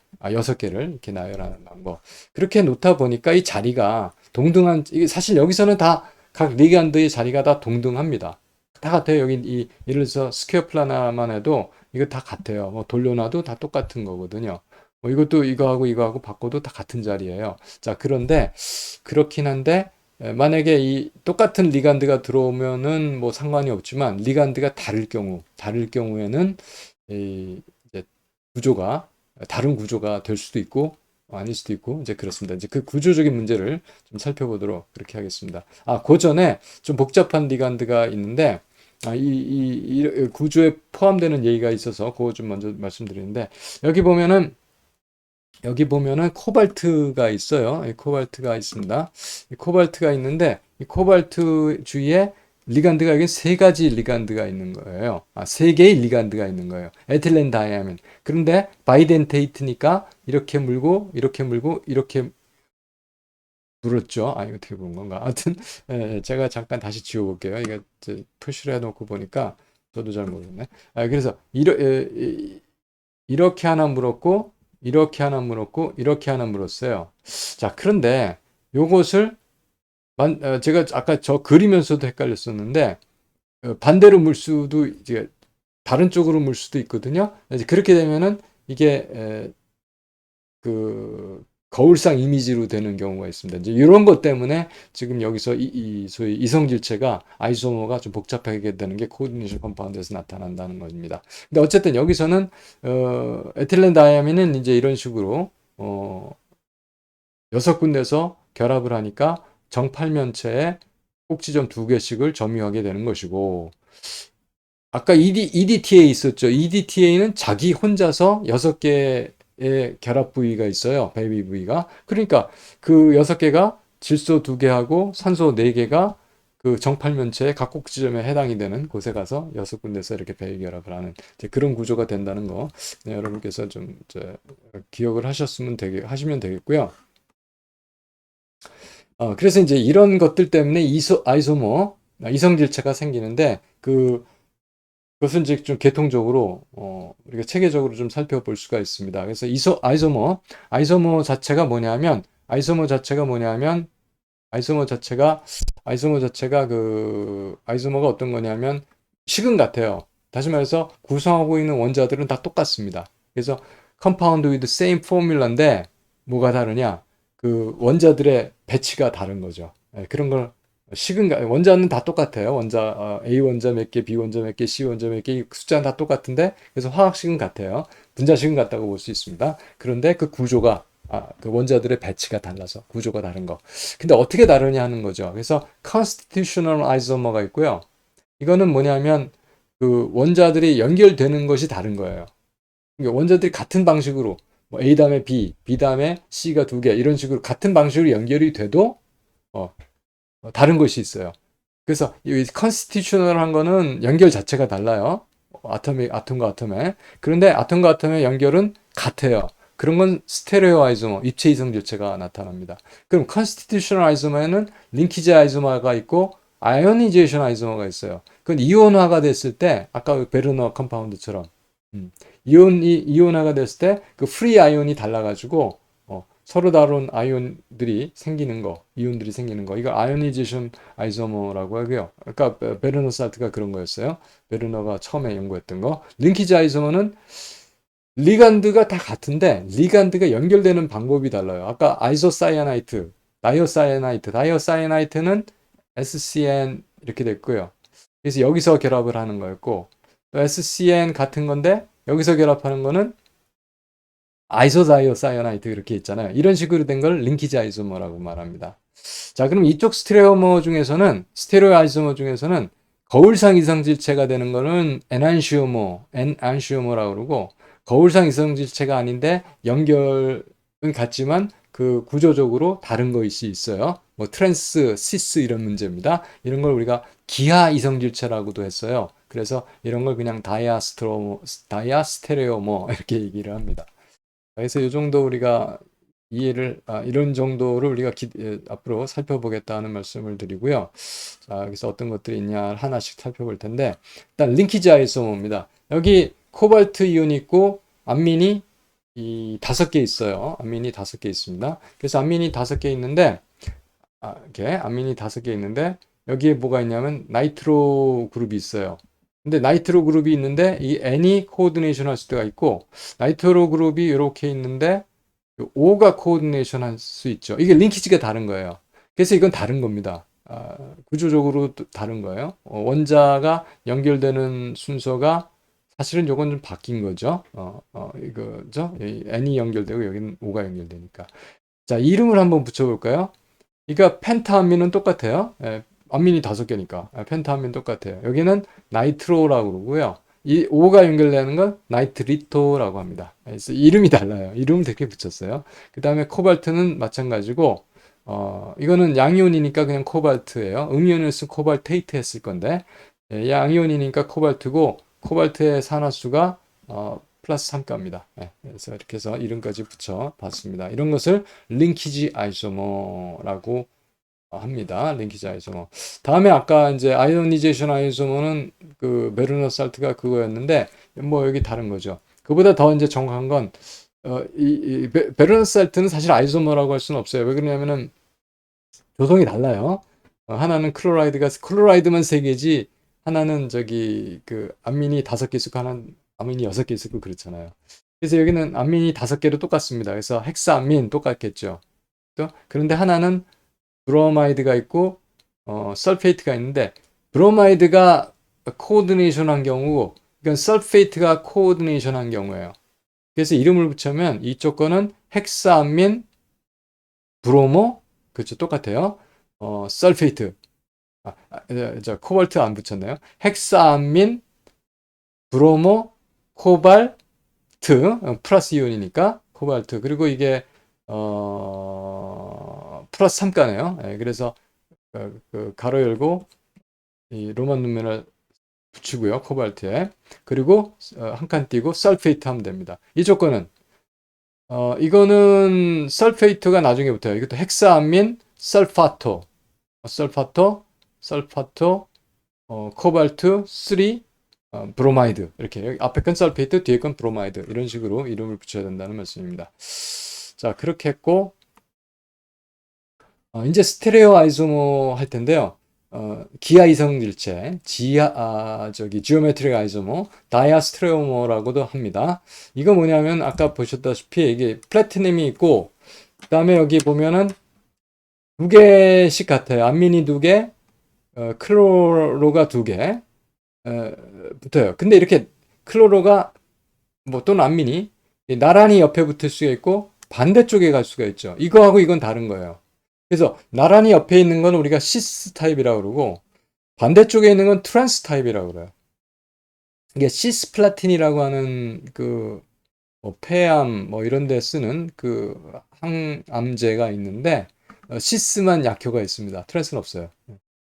이렇게 나열하는 방법. 그렇게 놓다 보니까 이 자리가 동등한, 사실 여기서는 다 각 리간드의 자리가 다 동등합니다. 다 같아요. 여기 예를 들어서 스퀘어 플라나만 해도 이거 다 같아요. 뭐 돌려놔도 다 똑같은 거거든요. 뭐 이것도 이거하고 바꿔도 다 같은 자리예요. 자, 그런데 그렇긴 한데 만약에 이 똑같은 리간드가 들어오면은 뭐 상관이 없지만 리간드가 다를 경우에는 이제 구조가 다른 구조가 될 수도 있고 아닐 수도 있고 이제 그렇습니다. 이제 그 구조적인 문제를 좀 살펴보도록 그렇게 하겠습니다. 그 전에 좀 복잡한 리간드가 있는데 이 구조에 포함되는 얘기가 있어서 그거 좀 먼저 말씀드리는데 여기 보면은 코발트가 있어요. 코발트가 있습니다. 코발트가 있는데 이 코발트 주위에 리간드가 여기 3가지 리간드가 있는 거예요. 3개의 리간드가 있는 거예요. 에틸렌 다이아민. 그런데 바이덴테이트니까 이렇게 물고 이렇게 물고 이렇게 불었죠. 아, 이거 어떻게 부른 건가? 하여튼, 제가 잠깐 다시 지워볼게요. 이거 푸시를 해놓고 보니까 저도 잘 모르겠네. 그래서, 이렇게 하나 물었고, 이렇게 하나 물었고, 이렇게 하나 물었어요. 자, 그런데 요것을, 제가 아까 저 그리면서도 헷갈렸었는데, 반대로 물 수도, 이제 다른 쪽으로 물 수도 있거든요. 이제 그렇게 되면은 이게 거울상 이미지로 되는 경우가 있습니다. 이제 이런 것 때문에 지금 여기서 소위 이성질체가 아이소모가 좀 복잡하게 되는 게 코디네이션 컴파운드에서 나타난다는 겁니다. 근데 어쨌든 여기서는 에틸렌 다이아민은 이제 이런 식으로 6군데서 결합을 하니까 정팔면체에 꼭지점 2개씩을 점유하게 되는 것이고, 아까 EDTA 있었죠. EDTA는 자기 혼자서 6개의 결합 부위가 있어요. 배위 부위가. 그러니까 그 6개가 질소 2개하고 산소 4개가 그 정팔면체의 각 꼭지점에 해당이 되는 곳에 가서 6군데서 이렇게 배위 결합을 하는 그런 구조가 된다는 거, 네, 여러분께서 좀 기억을 하시면 되겠고요. 그래서 이제 이런 것들 때문에 아이소모, 이성질체가 생기는데, 그것은 이제 좀 계통적으로 우리가 체계적으로 좀 살펴볼 수가 있습니다. 그래서 아이소모 자체가 뭐냐면 아이소모가 어떤 거냐면 식은 같아요. 다시 말해서 구성하고 있는 원자들은 다 똑같습니다. 그래서 compound with same formula인데 뭐가 다르냐? 그 원자들의 배치가 다른 거죠. 그런 걸 원자는 다 똑같아요. A 원자 몇 개, B 원자 몇 개, C 원자 몇 개, 숫자는 다 똑같은데, 그래서 화학식은 같아요. 분자식은 같다고 볼 수 있습니다. 그런데 그 구조가, 그 원자들의 배치가 달라서 구조가 다른 거. 근데 어떻게 다르냐 하는 거죠. 그래서 constitutional isomer가 있고요. 이거는 뭐냐면 그 원자들이 연결되는 것이 다른 거예요. 그러니까 원자들이 같은 방식으로 뭐 A 다음에 B 다음에 C가 2개 이런 식으로 같은 방식으로 연결이 돼도 어, 다른 것이 있어요. 그래서 이 컨스티튜셔널한 거는 연결 자체가 달라요. 아톰과 아톰의. 그런데 아톰과 아톰의 연결은 같아요. 그런 건 스테레오 아이소머, 입체 이성 질체가 나타납니다. 그럼 컨스티튜셔널 아이소머에는 링키지 아이소머가 있고 아이오니제이션 아이소머가 있어요. 그건 이온화가 됐을 때 아까 베르너 컴파운드처럼 이온화가 됐을 때 그 프리 아이온이 달라가지고 서로 다른 이온들이 생기는 거, 이걸 아이오니제이션 아이소머라고 하고요. 아까 베르너 사트가 그런 거였어요. 베르너가 처음에 연구했던 거. 링키지 아이소머는 리간드가 다 같은데 리간드가 연결되는 방법이 달라요. 아까 다이오사이애나이트는 SCN 이렇게 됐고요. 그래서 여기서 결합을 하는 거였고, 또 SCN 같은 건데 여기서 결합하는 거는 아이소다이오사이어나이트 이렇게 있잖아요. 이런 식으로 된 걸 링키지 아이소머라고 말합니다. 자, 그럼 이쪽 스테레오 아이소머 중에서는 거울상 이성질체가 되는 거는 엔안시오머라고 그러고, 거울상 이성질체가 아닌데 연결은 같지만 그 구조적으로 다른 것이 있어요. 뭐 트랜스, 시스 이런 문제입니다. 이런 걸 우리가 기하 이성질체라고도 했어요. 그래서 이런 걸 그냥 다이아스테레오머 이렇게 얘기를 합니다. 그래서 이 정도 우리가 이런 정도를 우리가 앞으로 살펴보겠다는 말씀을 드리고요. 자, 여기서 어떤 것들이 있냐 하나씩 살펴볼 텐데, 일단 링키지 아이소모입니다. 여기 코발트 이온이 있고 암민이 이 5개 있어요. 암민이 5개 있습니다. 그래서 암민이 5개 있는데, 이렇게 암민이 5개 있는데 여기에 뭐가 있냐면 나이트로 그룹이 있어요. 근데 나이트로 그룹이 있는데 이 N이 코오디네이션 할 수가 있고, 나이트로 그룹이 이렇게 있는데 O가 코오디네이션 할 수 있죠. 이게 링키지가 다른 거예요. 그래서 이건 다른 겁니다. 구조적으로 다른 거예요. 원자가 연결되는 순서가 사실은 이건 좀 바뀐 거죠. 이거죠. N이 연결되고 여기는 O가 연결되니까. 자, 이름을 한번 붙여볼까요? 그러니까 펜타암민은 똑같아요. 암민이 5개니까 펜타암민 똑같아요. 여기는 나이트로라고 그러고요. 이 O가 연결되는 건 나이트리토라고 합니다. 그래서 이름이 달라요. 이름을 되게 붙였어요. 그 다음에 코발트는 마찬가지고, 이거는 양이온이니까 그냥 코발트예요. 음이온이었으면 코발테이트 했을 건데, 양이온이니까 코발트고, 코발트의 산화수가 플러스 3가입니다. 그래서 이렇게 해서 이름까지 붙여 봤습니다. 이런 것을 링키지 아이소머라고 합니다. 링키지 아이소머. 다음에 아까 이제 아이오니제이션 아이소머는 그 베르너 살트가 그거였는데 뭐 여기 다른 거죠. 그보다 더 이제 정확한 건 베르너 살트는 사실 아이소머라고 할 수는 없어요. 왜 그러냐면은 조성이 달라요. 하나는 클로라이드만 3개지 하나는 저기 그 암민이 5개 있고 하나는 암민이 6개 있고 그렇잖아요. 그래서 여기는 암민이 5개로 똑같습니다. 그래서 헥사암민 똑같겠죠. 그런데 하나는 브로마이드가 있고 설페이트가 있는데 브로마이드가 코오디네이션 한 경우고 이건 설페이트가 코오디네이션 한 경우예요. 그래서 이름을 붙이면 이쪽 거는 헥사암민 브로모 그렇죠. 똑같아요. 설페이트 코발트 안 붙였나요? 헥사암민 브로모 코발트 플러스 이온이니까 코발트 그리고 이게 플러스 3가네요. 그래서 그 가로 열고 이 로만 누메럴 붙이고요. 코발트에 그리고 한 칸 띄고 설페이트 하면 됩니다. 이 조건은 이거는 설페이트가 나중에 붙어요. 이것도 헥사암민 설파토 코발트 3 브로마이드 이렇게 여기 앞에 건 설페이트 뒤에 건 브로마이드 이런 식으로 이름을 붙여야 된다는 말씀입니다. 자 그렇게 했고 이제 스테레오 아이소모 할 텐데요. 기하 이성질체, 지오메트릭 아이소모, 다이아 스테레오모라고도 합니다. 이거 뭐냐면 아까 보셨다시피 이게 플래티넘이 있고 그다음에 여기 보면은 2개씩 같아요. 암민이 2개, 클로로가 2개 붙어요. 근데 이렇게 클로로가 뭐 또는 암민이 나란히 옆에 붙을 수가 있고 반대쪽에 갈 수가 있죠. 이거하고 이건 다른 거예요. 그래서 나란히 옆에 있는 건 우리가 시스 타입이라고 그러고 반대쪽에 있는 건 트랜스 타입이라고 그래요. 이게 시스플라틴이라고 하는 뭐 폐암 뭐 이런 데 쓰는 그 항암제가 있는데 시스만 약효가 있습니다. 트랜스는 없어요.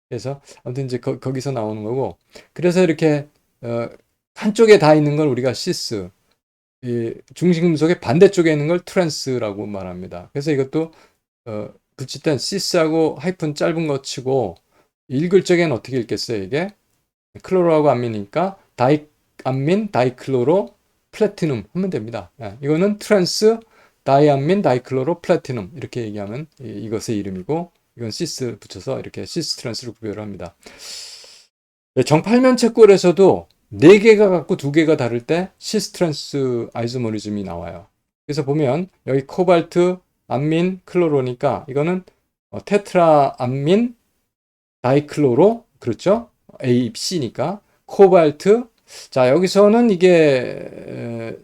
그래서 아무튼 이제 거기서 나오는 거고 그래서 이렇게 한쪽에 다 있는 걸 우리가 시스 이 중심금속의 반대쪽에 있는 걸 트랜스라고 말합니다. 그래서 이것도 붙일 땐 시스하고 하이픈 짧은 거 치고 읽을 적엔 어떻게 읽겠어요? 이게 클로로하고 암민이니까 다이암민 다이클로로 플래티눔 하면 됩니다. 이거는 트랜스 다이암민 다이클로로 플래티눔 이렇게 얘기하면 이것의 이름이고 이건 시스 붙여서 이렇게 시스 트랜스로 구별을 합니다. 정팔면체골에서도 4개가 같고 2개가 다를 때 시스 트랜스 아이소모리즘이 나와요. 그래서 보면 여기 코발트 암민 클로로니까 이거는 테트라 암민 다이클로로 그렇죠? A, C니까 코발트 자 여기서는 이게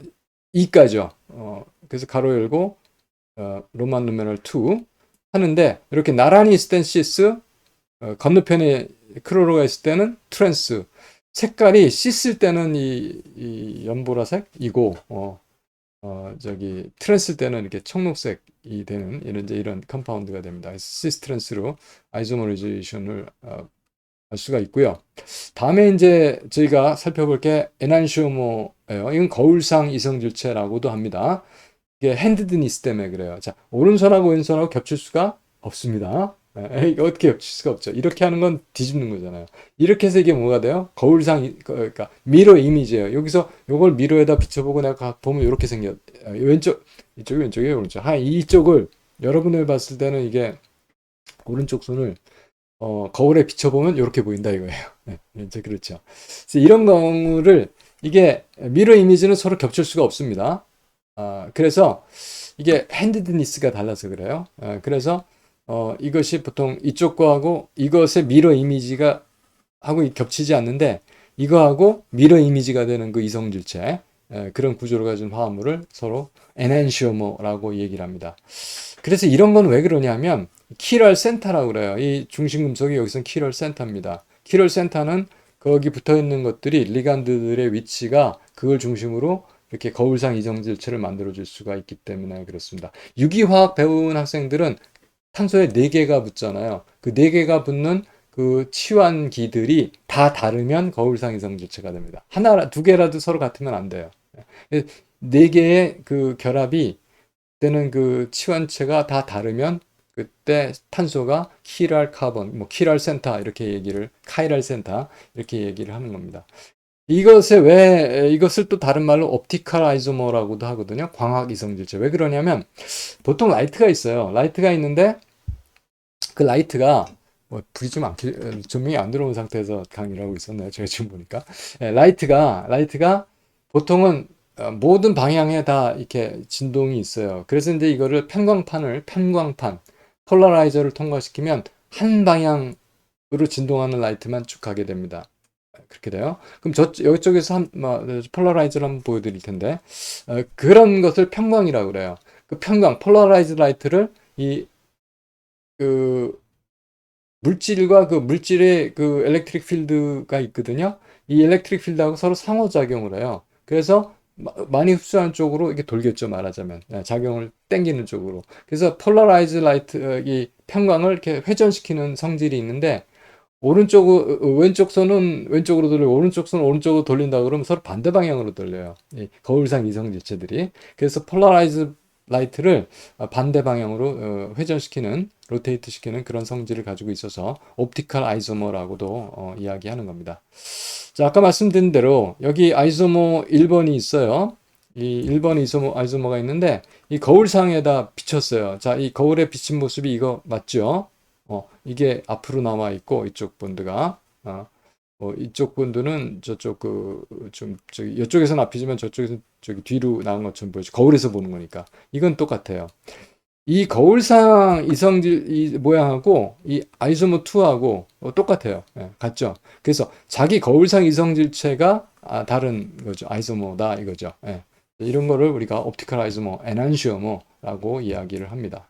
2가죠. 그래서 가로 열고 로만 누메럴 2 하는데 이렇게 나란히 있을 땐 시스 건너편에 클로로가 있을 때는 트랜스 색깔이 씻을 때는 이 연보라색이고 저기 트랜스 때는 이렇게 청록색이 되는 이런 컴파운드가 됩니다. 시스 트랜스로 아이소머리제이션을 할 수가 있고요. 다음에 이제 저희가 살펴볼 게 에난시오모예요. 이건 거울상 이성질체라고도 합니다. 이게 핸드드니스 때문에 그래요. 자, 오른손하고 왼손하고 겹칠 수가 없습니다. 이거 어떻게 겹칠 수가 없죠. 이렇게 하는 건 뒤집는 거잖아요. 이렇게 해서 이게 뭐가 돼요? 거울상, 그러니까 미러 이미지예요. 여기서 이걸 미러에다 비춰보고 내가 보면 이렇게 생겨. 이쪽이 왼쪽이 오른쪽. 이쪽을 여러분을 봤을 때는 이게 오른쪽 손을 거울에 비춰보면 이렇게 보인다 이거예요. 이제 그렇죠. 그래서 이런 경우를 이게 미러 이미지는 서로 겹칠 수가 없습니다. 그래서 이게 핸드드니스가 달라서 그래요. 그래서 이것이 보통 이쪽 거하고 이것의 미러 이미지가 하고 겹치지 않는데 이거하고 미러 이미지가 되는 그 이성질체 그런 구조를 가진 화합물을 서로 에넨시오모라고 얘기를 합니다. 그래서 이런 건 왜 그러냐면 키럴 센터라고 그래요. 이 중심금속이 여기서는 키럴 센터입니다. 키럴 센터는 거기 붙어 있는 것들이 리간드들의 위치가 그걸 중심으로 이렇게 거울상 이성질체를 만들어 줄 수가 있기 때문에 그렇습니다. 유기화학 배운 학생들은 탄소에 4개가 붙잖아요. 그 4개가 붙는 그 치환기들이 다 다르면 거울상 이성질체가 됩니다. 2개라도 서로 같으면 안 돼요. 네 개의 그 결합이 그때는 그 치환체가 다 다르면 그때 탄소가 키랄 카본, 뭐 키랄 센터 이렇게 얘기를 카이랄 센터 이렇게 얘기를 하는 겁니다. 이것을 또 다른 말로 옵티컬 아이소머라고도 하거든요. 광학 이성질체. 왜 그러냐면 보통 라이트가 있어요. 라이트가 있는데 그 라이트가 뭐 불이 좀 안 조명이 안 들어온 상태에서 강의를 하고 있었네요. 제가 지금 보니까 라이트가 보통은 모든 방향에 다 이렇게 진동이 있어요. 그래서 이제 이거를 편광판 폴라라이저를 통과시키면 한 방향으로 진동하는 라이트만 쭉 가게 됩니다. 그렇게 돼요. 그럼 이쪽에서 폴라라이저를 한번 보여드릴 텐데 그런 것을 편광이라고 그래요. 그 편광 폴라라이즈 라이트를 그 물질과 그 물질의 그 엘렉트릭 필드가 있거든요. 이 엘렉트릭 필드하고 서로 상호작용을 해요. 그래서 많이 흡수하는 쪽으로 이게 돌겠죠, 말하자면. 작용을 땡기는 쪽으로. 그래서 폴라라이즈 라이트, 이 편광을 이렇게 회전시키는 성질이 있는데, 왼쪽 손은 왼쪽으로 돌리고, 오른쪽 손은 오른쪽으로 돌린다 그러면 서로 반대 방향으로 돌려요. 이 거울상 이성 지체들이. 그래서 폴라라이즈 라이트를 반대 방향으로 회전시키는 로테이트 시키는 그런 성질을 가지고 있어서 옵티컬 아이소머라고도 이야기하는 겁니다. 자, 아까 말씀드린 대로 여기 아이소머 1번이 있어요. 이 1번 아이소머가 있는데 이 거울상에다 비쳤어요. 자, 이 거울에 비친 모습이 이거 맞죠? 이게 앞으로 남아 있고 이쪽 본드가 이쪽 본드는 저쪽 저기 이쪽에서는 앞이지만 저쪽에서 저기 뒤로 나온 것처럼 보이죠. 거울에서 보는 거니까 이건 똑같아요. 이 거울상 이성질 이 모양하고 이 아이소모 2하고 똑같아요. 예, 같죠? 그래서 자기 거울상 이성질체가 다른 거죠. 아이소모다 이거죠. 예. 이런 거를 우리가 옵티컬 아이소모, 에난시오모라고 이야기를 합니다.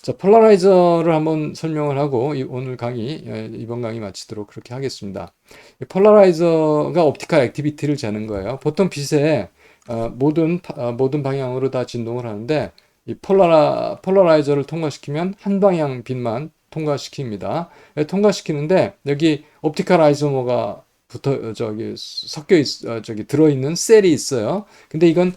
자, 폴라라이저를 한번 설명을 하고 이번 강의 마치도록 그렇게 하겠습니다. 폴라라이저가 옵티컬 액티비티를 재는 거예요. 보통 빛에 모든 방향으로 다 진동을 하는데 이 폴라라이저를 통과시키면 한 방향 빛만 통과시킵니다. 통과시키는데 여기 옵티컬 아이소모가 들어있는 셀이 있어요. 근데 이건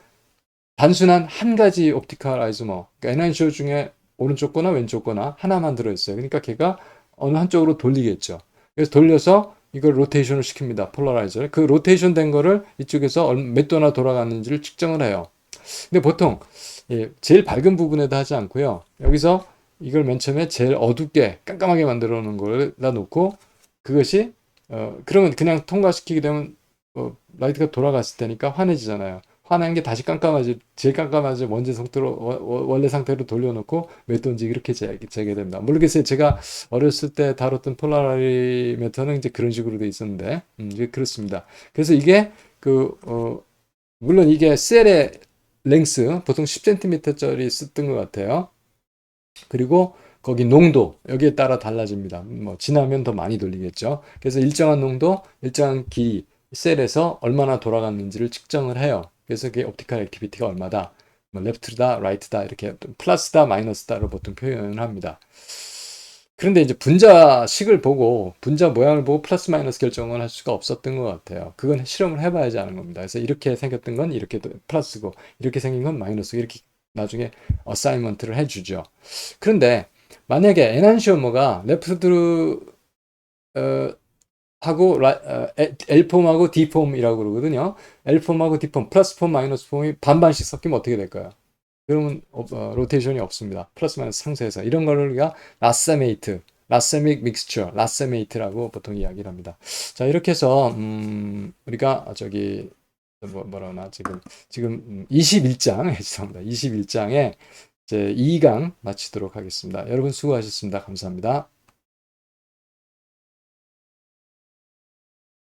단순한 한 가지 옵티컬 아이소머, 그러니까 에난시오 중에 오른쪽 거나 왼쪽 거나 하나만 들어있어요. 그러니까 걔가 어느 한쪽으로 돌리겠죠. 그래서 돌려서 이걸 로테이션을 시킵니다. 폴라라이저를. 그 로테이션 된 거를 이쪽에서 몇 도나 돌아갔는지를 측정을 해요. 근데 보통 제일 밝은 부분에다 하지 않고요. 여기서 이걸 맨 처음에 제일 어둡게 깜깜하게 만들어 놓은 걸다 놓고 그것이 그러면 그냥 통과시키게 되면 라이트가 돌아갔을 테니까 환해지잖아요. 화난 게 다시 제일 깜깜하지 원래 상태로 돌려놓고 몇 도인지 이렇게 재게됩니다. 모르겠어요. 제가 어렸을 때 다뤘던 폴라리미터는 이제 그런 식으로 돼 있었는데, 이게 그렇습니다. 그래서 이게 물론 이게 셀의 랭스, 보통 10cm짜리 썼던 것 같아요. 그리고 거기 농도, 여기에 따라 달라집니다. 뭐, 지나면 더 많이 돌리겠죠. 그래서 일정한 농도, 일정한 길이, 셀에서 얼마나 돌아갔는지를 측정을 해요. 그래서 그게 옵티컬 액티비티가 얼마다, 뭐 레프트다, 라이트다, 이렇게 플러스다, 마이너스다로 보통 표현을 합니다. 그런데 이제 분자 모양을 보고 플러스 마이너스 결정을 할 수가 없었던 것 같아요. 그건 실험을 해봐야지 아는 겁니다. 그래서 이렇게 생겼던 건 이렇게 플러스고, 이렇게 생긴 건 마이너스고, 이렇게 나중에 어사이먼트를 해주죠. 그런데 만약에 에난시오머가 레프트 하고 L폼하고 D폼이라고 그러거든요. L폼하고 D폼, 플러스 폼, 마이너스 폼이 반반씩 섞이면 어떻게 될까요? 그러면 로테이션이 없습니다. 플러스 마이너스 상쇄해서 이런 거를 우리가 라세믹 믹스처, 라세메이트라고 보통 이야기를 합니다. 자, 이렇게 해서 우리가 뭐라 하나 지금 21장 죄송합니다. 21장에 이제 2강 마치도록 하겠습니다. 여러분 수고하셨습니다. 감사합니다.